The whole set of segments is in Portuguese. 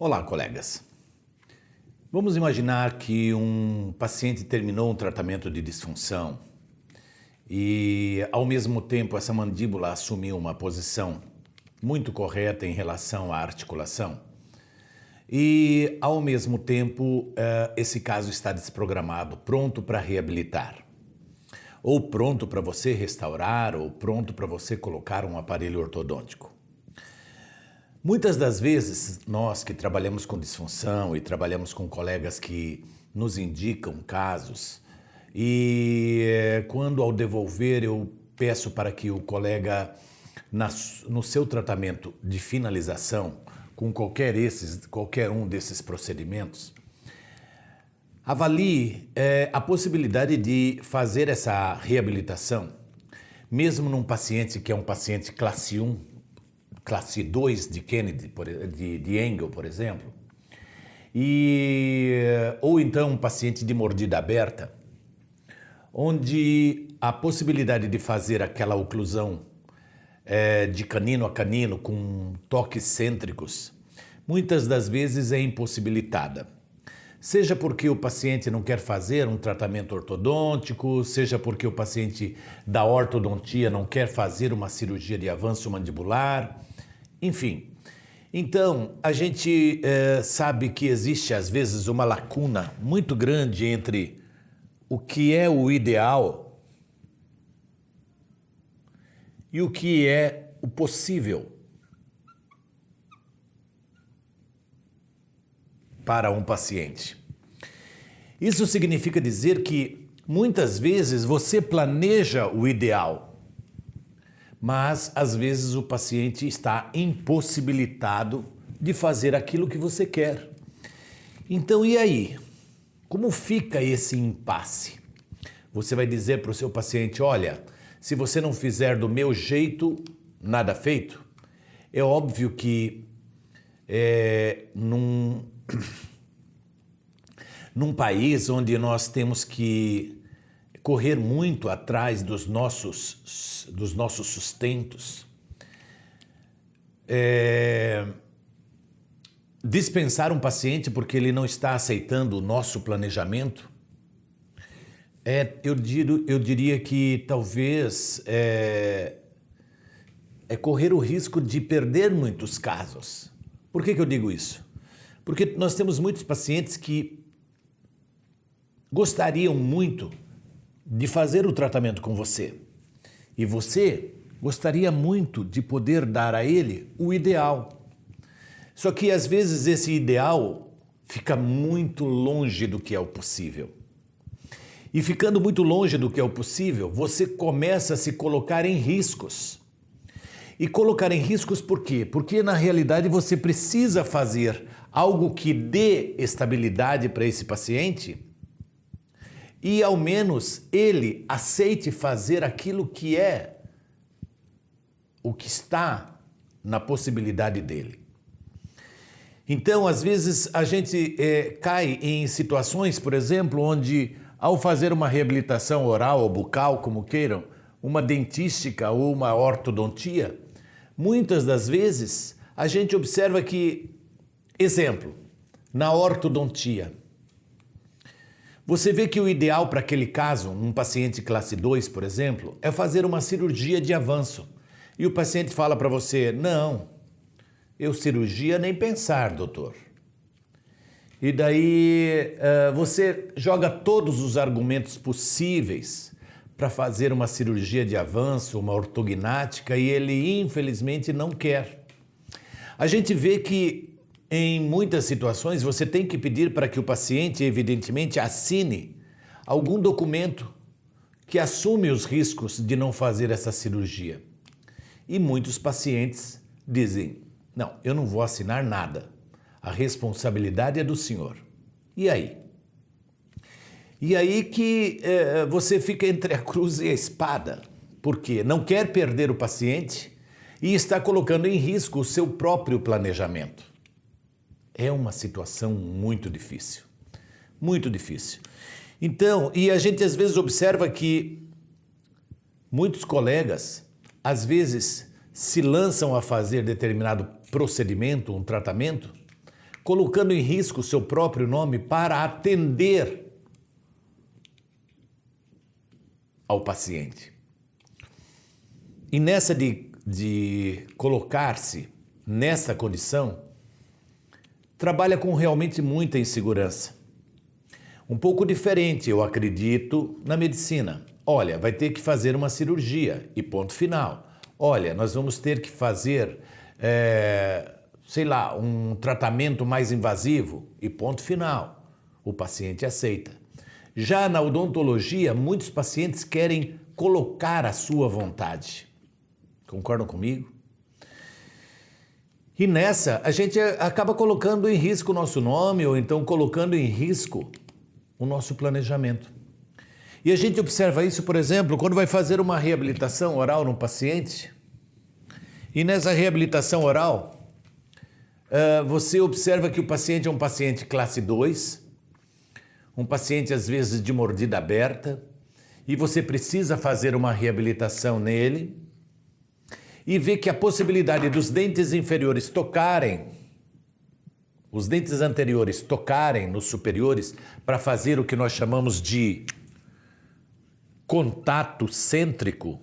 Olá, colegas. Vamos imaginar que um paciente terminou um tratamento de disfunção e, ao mesmo tempo, essa mandíbula assumiu uma posição muito correta em relação à articulação e, ao mesmo tempo, esse caso está desprogramado, pronto para reabilitar, ou pronto para você restaurar, ou pronto para você colocar um aparelho ortodôntico. Muitas das vezes, nós que trabalhamos com disfunção e trabalhamos com colegas que nos indicam casos, e quando ao devolver eu peço para que o colega, no seu tratamento de finalização, com qualquer um desses procedimentos, avalie a possibilidade de fazer essa reabilitação, mesmo num paciente que é um paciente classe 1, classe 2 de Kennedy, de Engel, por exemplo, ou então um paciente de mordida aberta, onde a possibilidade de fazer aquela oclusão de canino a canino com toques cêntricos, muitas das vezes é impossibilitada. Seja porque o paciente não quer fazer um tratamento ortodôntico, seja porque o paciente da ortodontia não quer fazer uma cirurgia de avanço mandibular, enfim. Então, a gente sabe que existe às vezes uma lacuna muito grande entre o que é o ideal e o que é o possível para um paciente. Isso significa dizer que muitas vezes você planeja o ideal, mas às vezes o paciente está impossibilitado de fazer aquilo que você quer. Então, e aí? Como fica esse impasse? Você vai dizer para o seu paciente, olha, se você não fizer do meu jeito, nada feito? É óbvio que num país onde nós temos que correr muito atrás dos nossos sustentos, dispensar um paciente porque ele não está aceitando o nosso planejamento, eu diria que talvez é correr o risco de perder muitos casos. Por que eu digo isso? Porque nós temos muitos pacientes que gostariam muito de fazer o tratamento com você. E você gostaria muito de poder dar a ele o ideal. Só que às vezes esse ideal fica muito longe do que é o possível. E ficando muito longe do que é o possível, você começa a se colocar em riscos. E colocar em riscos por quê? Porque na realidade você precisa fazer algo que dê estabilidade para esse paciente e ao menos ele aceite fazer aquilo que é o que está na possibilidade dele. Então, às vezes, a gente cai em situações, por exemplo, onde ao fazer uma reabilitação oral ou bucal, como queiram, uma dentística ou uma ortodontia, muitas das vezes a gente observa que, exemplo, na ortodontia, você vê que o ideal para aquele caso, num paciente classe 2, por exemplo, é fazer uma cirurgia de avanço. E o paciente fala para você, não, eu cirurgia nem pensar, doutor. E daí você joga todos os argumentos possíveis para fazer uma cirurgia de avanço, uma ortognática, e ele infelizmente não quer. A gente vê que em muitas situações, você tem que pedir para que o paciente, evidentemente, assine algum documento que assume os riscos de não fazer essa cirurgia. E muitos pacientes dizem, não, eu não vou assinar nada. A responsabilidade é do senhor. E aí? E aí que você fica entre a cruz e a espada, porque não quer perder o paciente e está colocando em risco o seu próprio planejamento. É uma situação muito difícil, muito difícil. Então, e a gente às vezes observa que muitos colegas, às vezes, se lançam a fazer determinado procedimento, um tratamento, colocando em risco o seu próprio nome para atender ao paciente. E nessa de colocar-se nessa condição, trabalha com realmente muita insegurança. Um pouco diferente, eu acredito, na medicina. Olha, vai ter que fazer uma cirurgia e ponto final. Olha, nós vamos ter que fazer, um tratamento mais invasivo e ponto final. O paciente aceita. Já na odontologia, muitos pacientes querem colocar a sua vontade. Concordam comigo? E nessa, a gente acaba colocando em risco o nosso nome ou então colocando em risco o nosso planejamento. E a gente observa isso, por exemplo, quando vai fazer uma reabilitação oral no paciente. E nessa reabilitação oral, você observa que o paciente é um paciente classe 2, um paciente às vezes de mordida aberta, e você precisa fazer uma reabilitação nele e vê que a possibilidade dos dentes inferiores tocarem, os dentes anteriores tocarem nos superiores para fazer o que nós chamamos de contato cêntrico.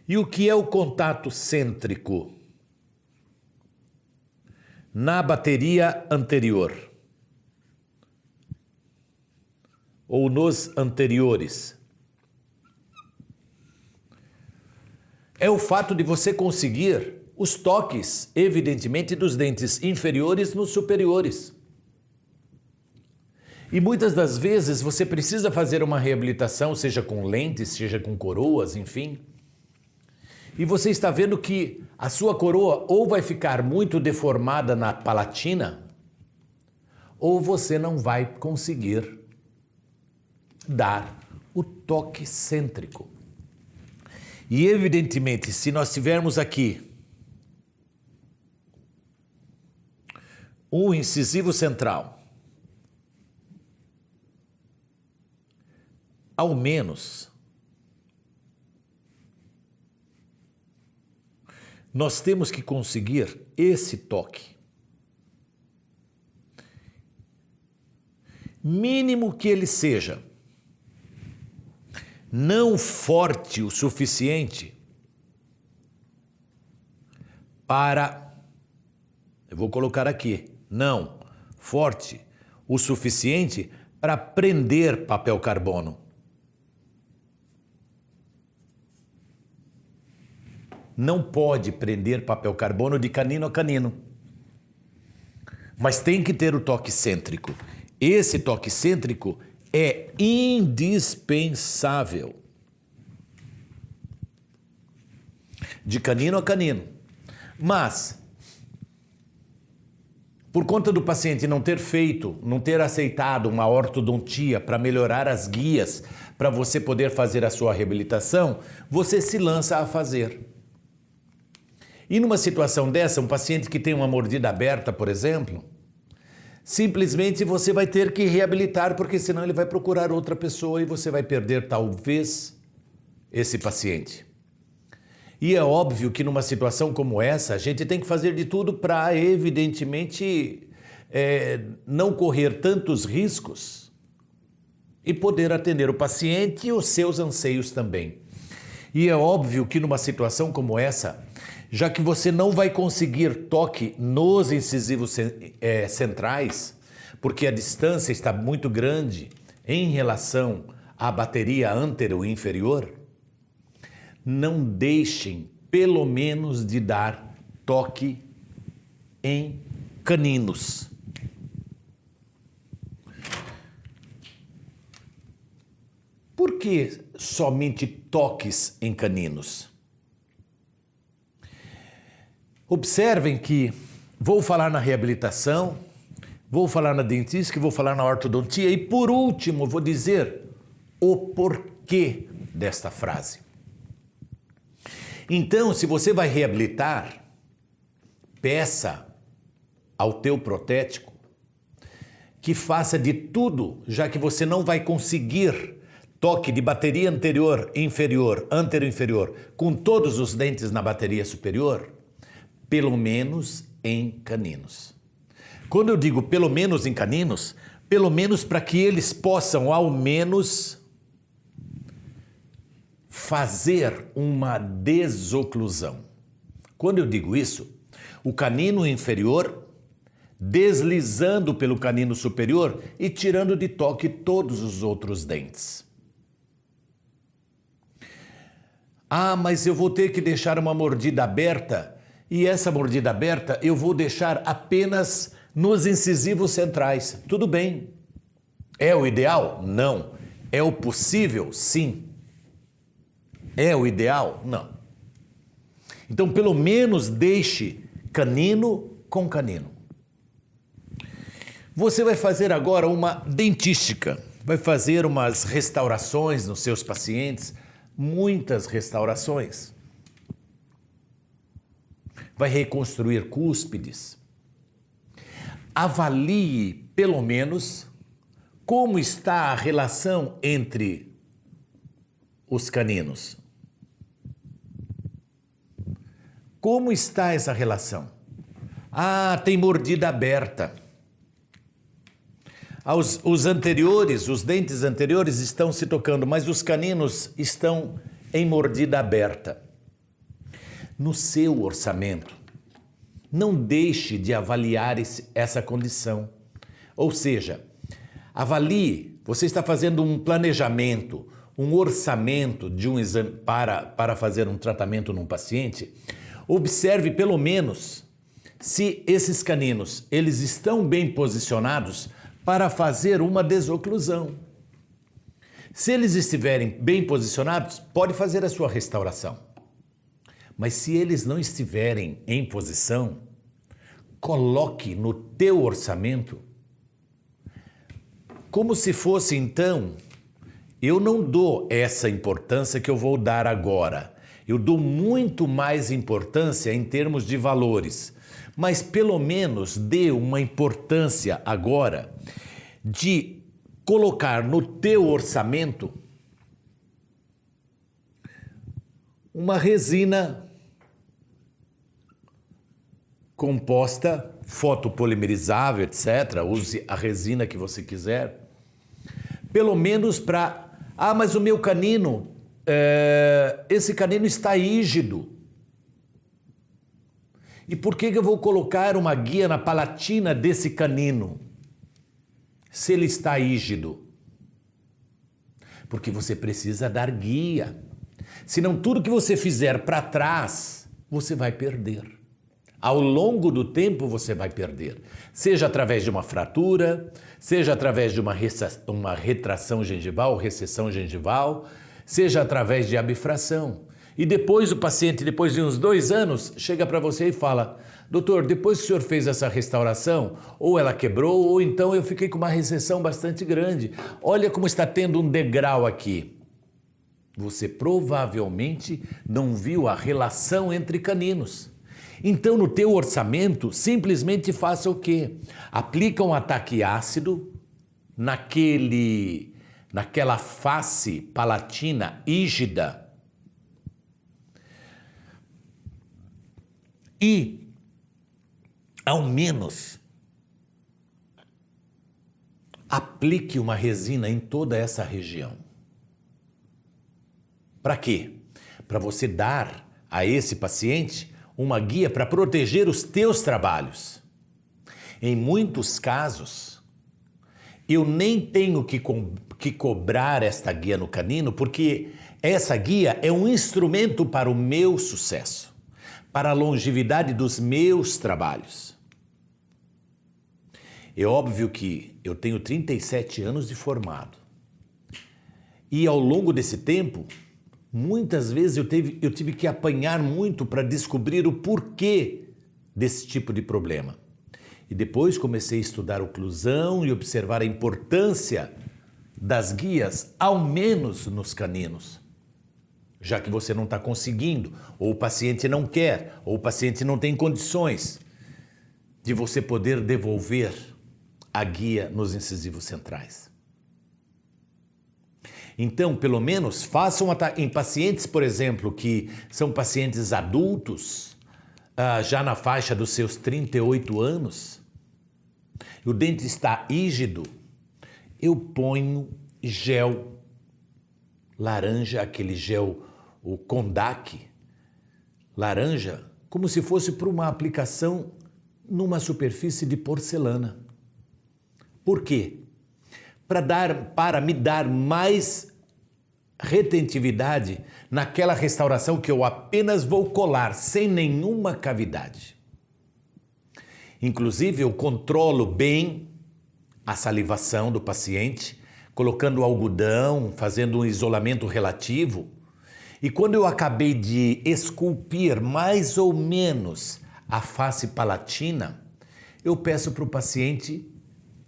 E o que é o contato cêntrico? Na bateria anterior ou nos anteriores. É o fato de você conseguir os toques, evidentemente, dos dentes inferiores nos superiores. E muitas das vezes você precisa fazer uma reabilitação, seja com lentes, seja com coroas, enfim. E você está vendo que a sua coroa ou vai ficar muito deformada na palatina, ou você não vai conseguir dar o toque cêntrico. E evidentemente, se nós tivermos aqui um incisivo central, ao menos, nós temos que conseguir esse toque. Mínimo que ele seja não forte o suficiente para, eu vou colocar aqui, não forte o suficiente para prender papel carbono. Não pode prender papel carbono de canino a canino. Mas tem que ter o toque cêntrico. Esse toque cêntrico é indispensável. De canino a canino. Mas, por conta do paciente não ter aceitado uma ortodontia para melhorar as guias, para você poder fazer a sua reabilitação, você se lança a fazer. E numa situação dessa, um paciente que tem uma mordida aberta, por exemplo, simplesmente você vai ter que reabilitar, porque senão ele vai procurar outra pessoa e você vai perder, talvez, esse paciente. E é óbvio que numa situação como essa, a gente tem que fazer de tudo para, evidentemente, não correr tantos riscos e poder atender o paciente e os seus anseios também. E é óbvio que numa situação como essa, já que você não vai conseguir toque nos incisivos centrais, porque a distância está muito grande em relação à bateria antero e inferior, não deixem, pelo menos, de dar toque em caninos. Por que somente toques em caninos? Observem que vou falar na reabilitação, vou falar na dentística, vou falar na ortodontia e, por último, vou dizer o porquê desta frase. Então, se você vai reabilitar, peça ao teu protético que faça de tudo, já que você não vai conseguir toque de bateria anterior, inferior, antero-inferior, com todos os dentes na bateria superior, pelo menos em caninos. Quando eu digo pelo menos em caninos, pelo menos para que eles possam ao menos fazer uma desoclusão. Quando eu digo isso, o canino inferior deslizando pelo canino superior e tirando de toque todos os outros dentes. Ah, mas eu vou ter que deixar uma mordida aberta, e essa mordida aberta eu vou deixar apenas nos incisivos centrais. Tudo bem. É o ideal? Não. É o possível? Sim. É o ideal? Não. Então, pelo menos deixe canino com canino. Você vai fazer agora uma dentística, vai fazer umas restaurações nos seus pacientes, muitas restaurações. Vai reconstruir cúspides. Avalie, pelo menos, como está a relação entre os caninos. Como está essa relação? Ah, tem mordida aberta. Os dentes anteriores estão se tocando, mas os caninos estão em mordida aberta. No seu orçamento, não deixe de avaliar essa condição. Ou seja, avalie, você está fazendo um planejamento, um orçamento de um exame para fazer um tratamento num paciente, observe pelo menos se esses caninos eles estão bem posicionados para fazer uma desoclusão. Se eles estiverem bem posicionados, pode fazer a sua restauração. Mas se eles não estiverem em posição, coloque no teu orçamento como se fosse então, eu não dou essa importância que eu vou dar agora. Eu dou muito mais importância em termos de valores, mas pelo menos dê uma importância agora de colocar no teu orçamento uma resina composta, fotopolimerizável, etc. Use a resina que você quiser. Pelo menos para... Ah, mas o meu canino, esse canino está rígido. E por que eu vou colocar uma guia na palatina desse canino, se ele está rígido? Porque você precisa dar guia. Senão tudo que você fizer para trás, você vai perder. Ao longo do tempo você vai perder. Seja através de uma fratura, seja através de uma retração gengival, recessão gengival, seja através de abfração. E depois o paciente, depois de uns 2 anos, chega para você e fala: doutor, depois que o senhor fez essa restauração, ou ela quebrou, ou então eu fiquei com uma recessão bastante grande. Olha como está tendo um degrau aqui. Você provavelmente não viu a relação entre caninos. Então, no teu orçamento, simplesmente faça o quê? Aplica um ataque ácido naquela face palatina rígida e, ao menos, aplique uma resina em toda essa região. Para quê? Para você dar a esse paciente uma guia para proteger os teus trabalhos. Em muitos casos, eu nem tenho que cobrar esta guia no canino, porque essa guia é um instrumento para o meu sucesso, para a longevidade dos meus trabalhos. É óbvio que eu tenho 37 anos de formado. E ao longo desse tempo, muitas vezes eu tive que apanhar muito para descobrir o porquê desse tipo de problema. E depois comecei a estudar oclusão e observar a importância das guias, ao menos nos caninos. Já que você não está conseguindo, ou o paciente não quer, ou o paciente não tem condições de você poder devolver a guia nos incisivos centrais. Então, pelo menos, façam em pacientes, por exemplo, que são pacientes adultos, já na faixa dos seus 38 anos, o dente está rígido, eu ponho gel laranja, aquele gel, o Condac laranja, como se fosse para uma aplicação numa superfície de porcelana. Por quê? Para me dar mais retentividade naquela restauração que eu apenas vou colar sem nenhuma cavidade. Inclusive, eu controlo bem a salivação do paciente, colocando algodão, fazendo um isolamento relativo. E quando eu acabei de esculpir mais ou menos a face palatina, eu peço para o paciente,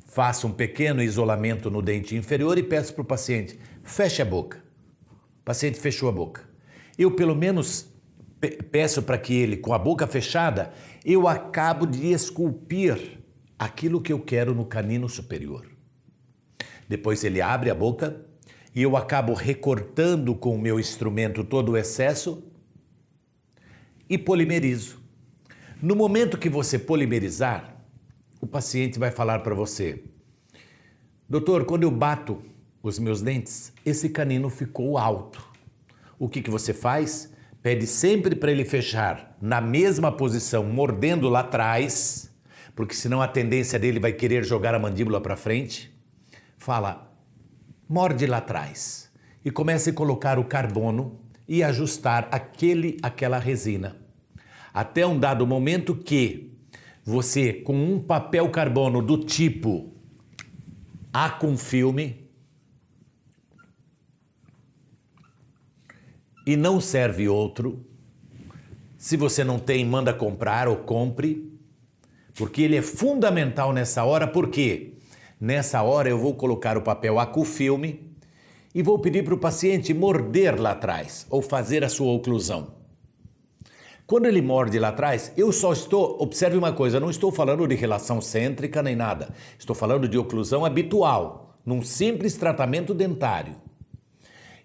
faça um pequeno isolamento no dente inferior e peço para o paciente, feche a boca. O paciente fechou a boca. Eu pelo menos peço para que ele, com a boca fechada, eu acabo de esculpir aquilo que eu quero no canino superior. Depois ele abre a boca e eu acabo recortando com o meu instrumento todo o excesso e polimerizo. No momento que você polimerizar, o paciente vai falar para você, doutor, quando eu bato os meus dentes, esse canino ficou alto. O que você faz? Pede sempre para ele fechar na mesma posição, mordendo lá atrás, porque senão a tendência dele vai querer jogar a mandíbula para frente. Fala, morde lá atrás e comece a colocar o carbono e ajustar aquela resina. Até um dado momento que você, com um papel carbono do tipo Acufilme, e não serve outro, se você não tem, manda comprar ou compre, porque ele é fundamental nessa hora, porque nessa hora eu vou colocar o papel Acufilme e vou pedir para o paciente morder lá atrás, ou fazer a sua oclusão. Quando ele morde lá atrás, eu só estou, observe uma coisa, não estou falando de relação cêntrica nem nada, estou falando de oclusão habitual, num simples tratamento dentário.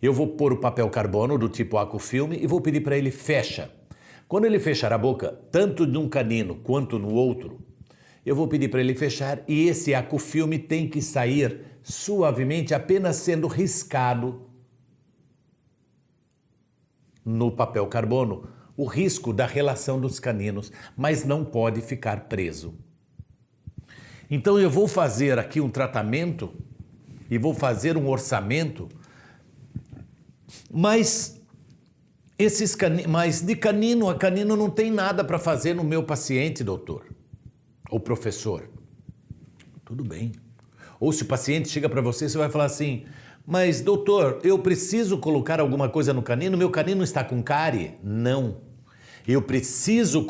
Eu vou pôr o papel carbono do tipo Acufilme e vou pedir para ele fecha. Quando ele fechar a boca, tanto num canino quanto no outro, eu vou pedir para ele fechar e esse Acufilme tem que sair suavemente, apenas sendo riscado no papel carbono, o risco da relação dos caninos, mas não pode ficar preso. Então eu vou fazer aqui um tratamento e vou fazer um orçamento, mas de canino a canino não tem nada para fazer no meu paciente, doutor ou professor. Tudo bem. Ou se o paciente chega para você, você vai falar assim, mas doutor, eu preciso colocar alguma coisa no canino? Meu canino está com cárie? Não. Eu preciso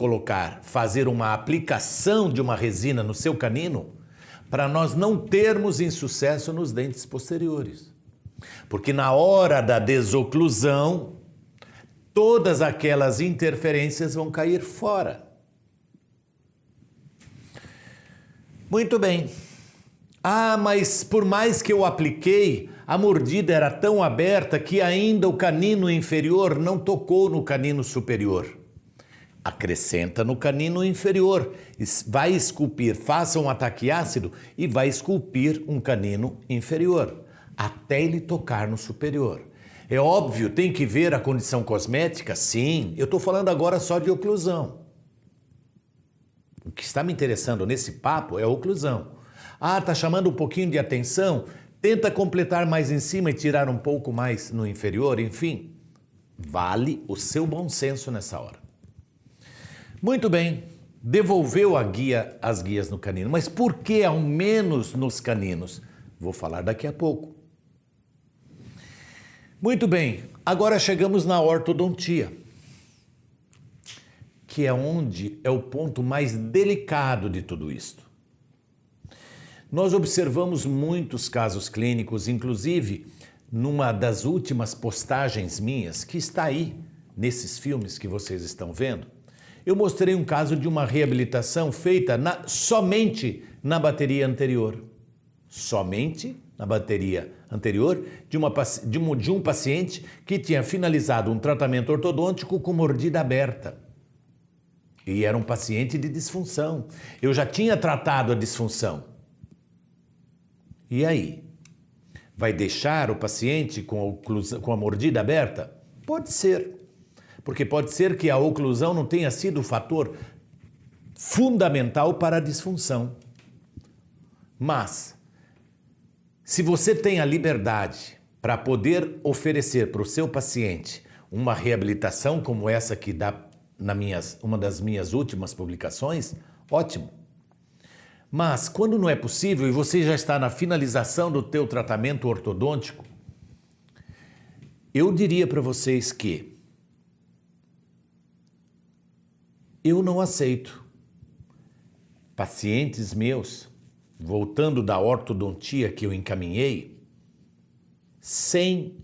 fazer uma aplicação de uma resina no seu canino para nós não termos insucesso nos dentes posteriores. Porque na hora da desoclusão, todas aquelas interferências vão cair fora. Muito bem. Ah, mas por mais que eu apliquei, a mordida era tão aberta que ainda o canino inferior não tocou no canino superior. Acrescenta no canino inferior, vai esculpir, faça um ataque ácido e vai esculpir um canino inferior, até ele tocar no superior. É óbvio, tem que ver a condição cosmética, sim, eu estou falando agora só de oclusão. O que está me interessando nesse papo é a oclusão. Ah, está chamando um pouquinho de atenção? Tenta completar mais em cima e tirar um pouco mais no inferior, enfim. Vale o seu bom senso nessa hora. Muito bem, devolveu as guias no canino, mas por que ao menos nos caninos? Vou falar daqui a pouco. Muito bem, agora chegamos na ortodontia, que é onde é o ponto mais delicado de tudo isto. Nós observamos muitos casos clínicos, inclusive numa das últimas postagens minhas, que está aí nesses filmes que vocês estão vendo, eu mostrei um caso de uma reabilitação feita somente na bateria anterior. Somente na bateria anterior de um paciente que tinha finalizado um tratamento ortodôntico com mordida aberta. E era um paciente de disfunção. Eu já tinha tratado a disfunção. E aí? Vai deixar o paciente com a mordida aberta? Pode ser. Porque pode ser que a oclusão não tenha sido o fator fundamental para a disfunção. Mas, se você tem a liberdade para poder oferecer para o seu paciente uma reabilitação como essa que dá uma das minhas últimas publicações, ótimo. Mas quando não é possível e você já está na finalização do teu tratamento ortodôntico, eu diria para vocês que eu não aceito pacientes meus, voltando da ortodontia que eu encaminhei, sem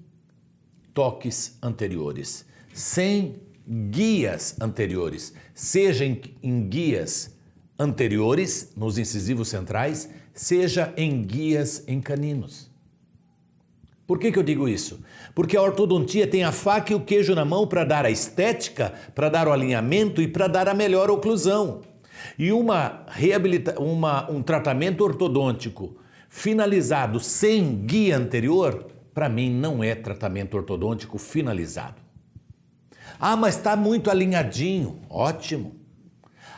toques anteriores, sem guias anteriores, seja em guias anteriores, nos incisivos centrais, seja em guias em caninos. Por que eu digo isso? Porque a ortodontia tem a faca e o queijo na mão para dar a estética, para dar o alinhamento e para dar a melhor oclusão. E um tratamento ortodôntico finalizado sem guia anterior, para mim não é tratamento ortodôntico finalizado. Ah, mas está muito alinhadinho. Ótimo.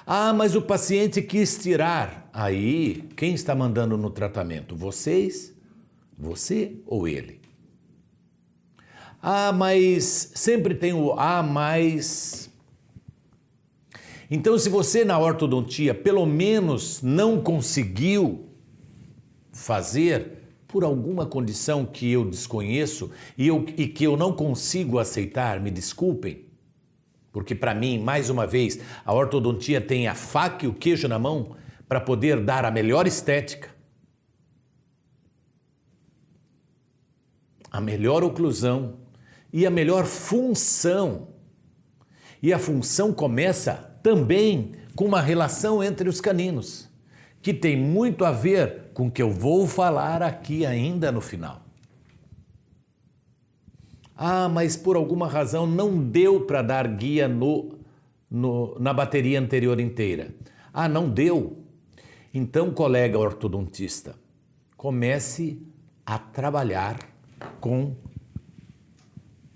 Ah, mas o paciente quis tirar. Aí, quem está mandando no tratamento? Vocês? Você ou ele? Ah, mas sempre tem o mas... Então, se você na ortodontia pelo menos não conseguiu fazer por alguma condição que eu desconheço e que eu não consigo aceitar, me desculpem, porque para mim, mais uma vez, a ortodontia tem a faca e o queijo na mão para poder dar a melhor estética, a melhor oclusão e a melhor função. E a função começa também com uma relação entre os caninos, que tem muito a ver com o que eu vou falar aqui ainda no final. Ah, mas por alguma razão não deu para dar guia na bateria anterior inteira. Ah, não deu? Então, colega ortodontista, comece a trabalhar com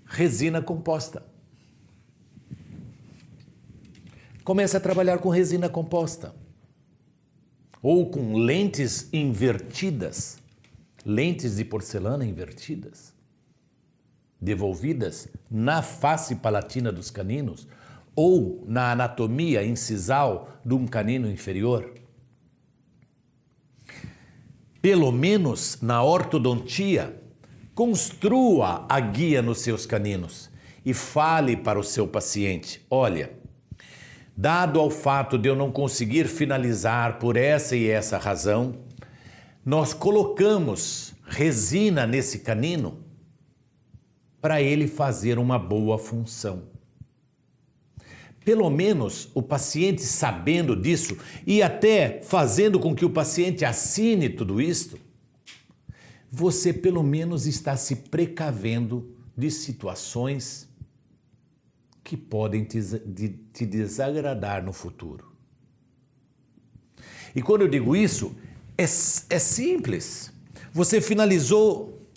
resina composta. Comece a trabalhar com resina composta. Ou com lentes invertidas, lentes de porcelana invertidas, devolvidas na face palatina dos caninos ou na anatomia incisal de um canino inferior. Pelo menos na ortodontia, construa a guia nos seus caninos e fale para o seu paciente: olha, dado ao fato de eu não conseguir finalizar por essa e essa razão, nós colocamos resina nesse canino para ele fazer uma boa função. Pelo menos o paciente sabendo disso e até fazendo com que o paciente assine tudo isto, você pelo menos está se precavendo de situações que podem te desagradar no futuro. E quando eu digo isso, é simples. Você finalizou,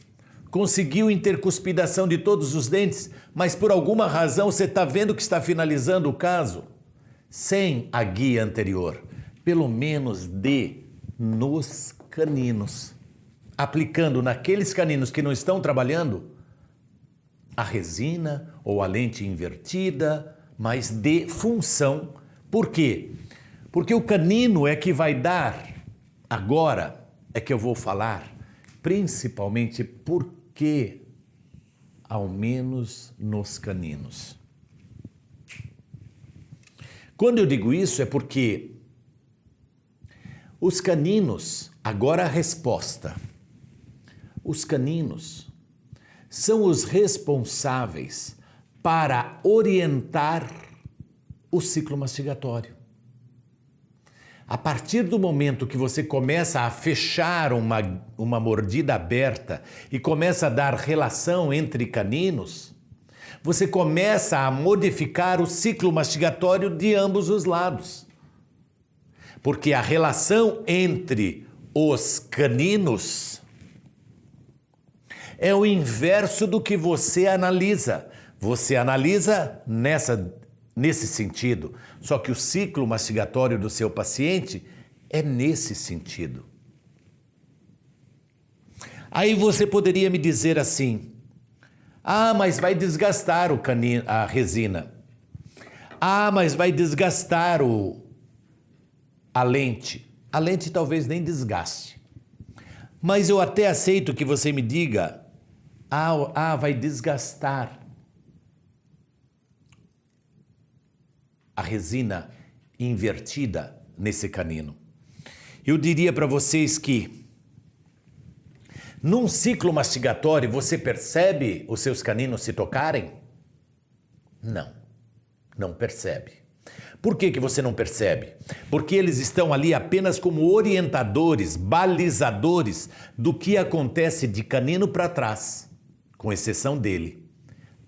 conseguiu intercuspidação de todos os dentes, mas por alguma razão você está vendo que está finalizando o caso sem a guia anterior. Pelo menos dê nos caninos, aplicando naqueles caninos que não estão trabalhando a resina ou a lente invertida, mas de função. Por quê? Porque o canino é que vai dar, agora é que eu vou falar, principalmente por que, ao menos nos caninos. Quando eu digo isso é porque os caninos, agora a resposta, os caninos são os responsáveis para orientar o ciclo mastigatório. A partir do momento que você começa a fechar uma mordida aberta e começa a dar relação entre caninos, você começa a modificar o ciclo mastigatório de ambos os lados. Porque a relação entre os caninos é o inverso do que você analisa. Você analisa nesse sentido, só que o ciclo mastigatório do seu paciente é nesse sentido. Aí você poderia me dizer assim: ah, mas vai desgastar a resina. Ah, mas vai desgastar a lente. A lente talvez nem desgaste. Mas eu até aceito que você me diga: vai desgastar a resina invertida nesse canino. Eu diria para vocês que num ciclo mastigatório você percebe os seus caninos se tocarem? Não percebe. Por que você não percebe? Porque eles estão ali apenas como orientadores, balizadores do que acontece de canino para trás, com exceção dele.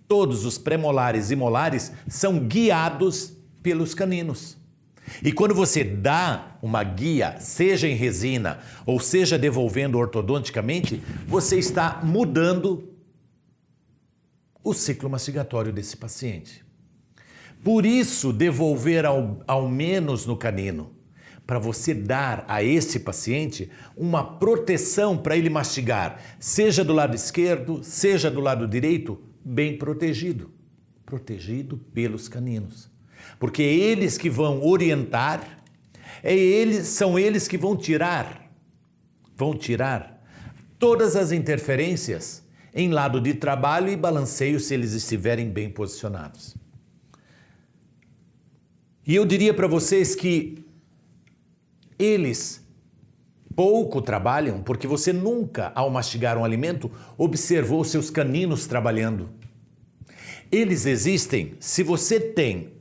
Todos os premolares e molares são guiados pelos caninos. E quando você dá uma guia, seja em resina ou seja devolvendo ortodonticamente, você está mudando o ciclo mastigatório desse paciente. Por isso, devolver ao menos no canino, para você dar a esse paciente uma proteção para ele mastigar, seja do lado esquerdo, seja do lado direito, bem protegido pelos caninos. Porque é eles que vão orientar, são eles que vão tirar todas as interferências em lado de trabalho e balanceio se eles estiverem bem posicionados. E eu diria para vocês que eles pouco trabalham porque você nunca, ao mastigar um alimento, observou seus caninos trabalhando. Eles existem se você tem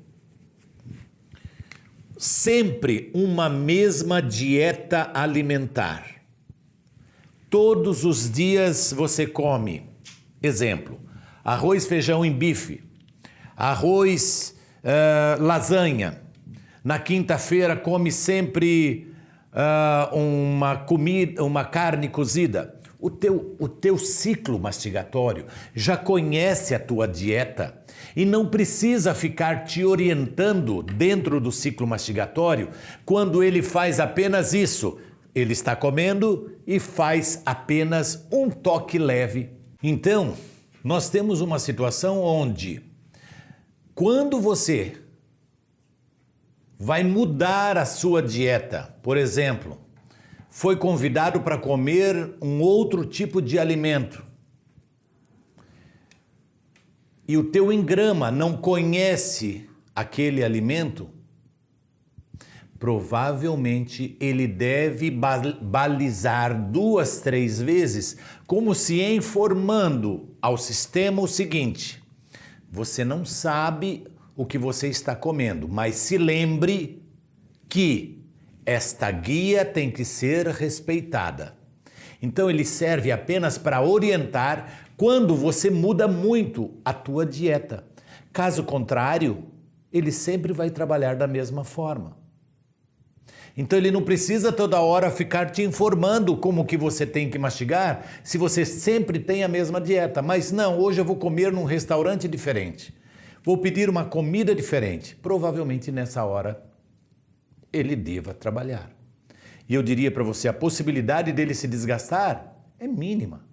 sempre uma mesma dieta alimentar. Todos os dias você come, exemplo, arroz, feijão em bife, arroz, lasanha. Na quinta-feira come sempre uma carne cozida. O teu ciclo mastigatório já conhece a tua dieta e não precisa ficar te orientando dentro do ciclo mastigatório quando ele faz apenas isso. Ele está comendo e faz apenas um toque leve. Então, nós temos uma situação onde, quando você vai mudar a sua dieta, por exemplo, foi convidado para comer um outro tipo de alimento e o teu engrama não conhece aquele alimento, provavelmente ele deve balizar 2, 3 vezes, como se informando ao sistema o seguinte: você não sabe o que você está comendo, mas se lembre que esta guia tem que ser respeitada. Então ele serve apenas para orientar quando você muda muito a tua dieta. Caso contrário, ele sempre vai trabalhar da mesma forma. Então ele não precisa toda hora ficar te informando como que você tem que mastigar, se você sempre tem a mesma dieta. Mas não, hoje eu vou comer num restaurante diferente. Vou pedir uma comida diferente. Provavelmente nessa hora ele deva trabalhar. E eu diria para você, a possibilidade dele se desgastar é mínima,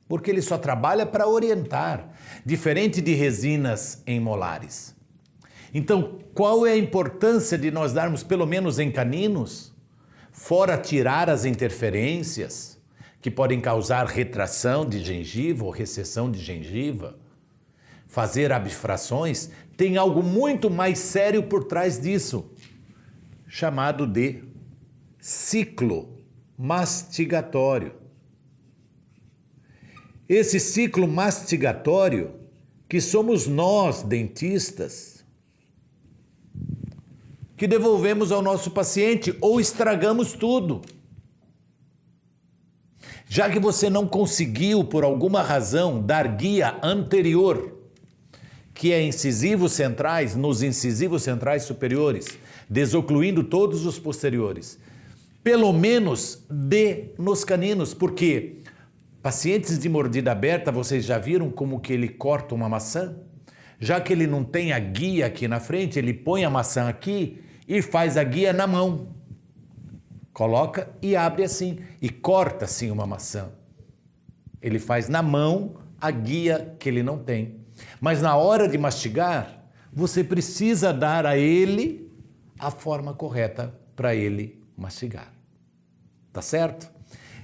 porque ele só trabalha para orientar, diferente de resinas em molares. Então, qual é a importância de nós darmos, pelo menos em caninos, fora tirar as interferências que podem causar retração de gengiva ou recessão de gengiva, fazer abfrações, tem algo muito mais sério por trás disso, chamado de ciclo mastigatório. Esse ciclo mastigatório que somos nós, dentistas, que devolvemos ao nosso paciente ou estragamos tudo. Já que você não conseguiu, por alguma razão, dar guia anterior que é incisivos centrais, nos incisivos centrais superiores, desocluindo todos os posteriores. Pelo menos dê nos caninos, porque pacientes de mordida aberta, vocês já viram como que ele corta uma maçã? Já que ele não tem a guia aqui na frente, ele põe a maçã aqui e faz a guia na mão. Coloca e abre assim, e corta assim uma maçã. Ele faz na mão a guia que ele não tem. Mas na hora de mastigar, você precisa dar a ele a forma correta para ele mastigar. Tá certo?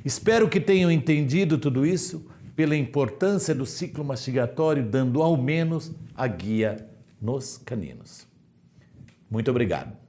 Espero que tenham entendido tudo isso pela importância do ciclo mastigatório, dando ao menos a guia nos caninos. Muito obrigado.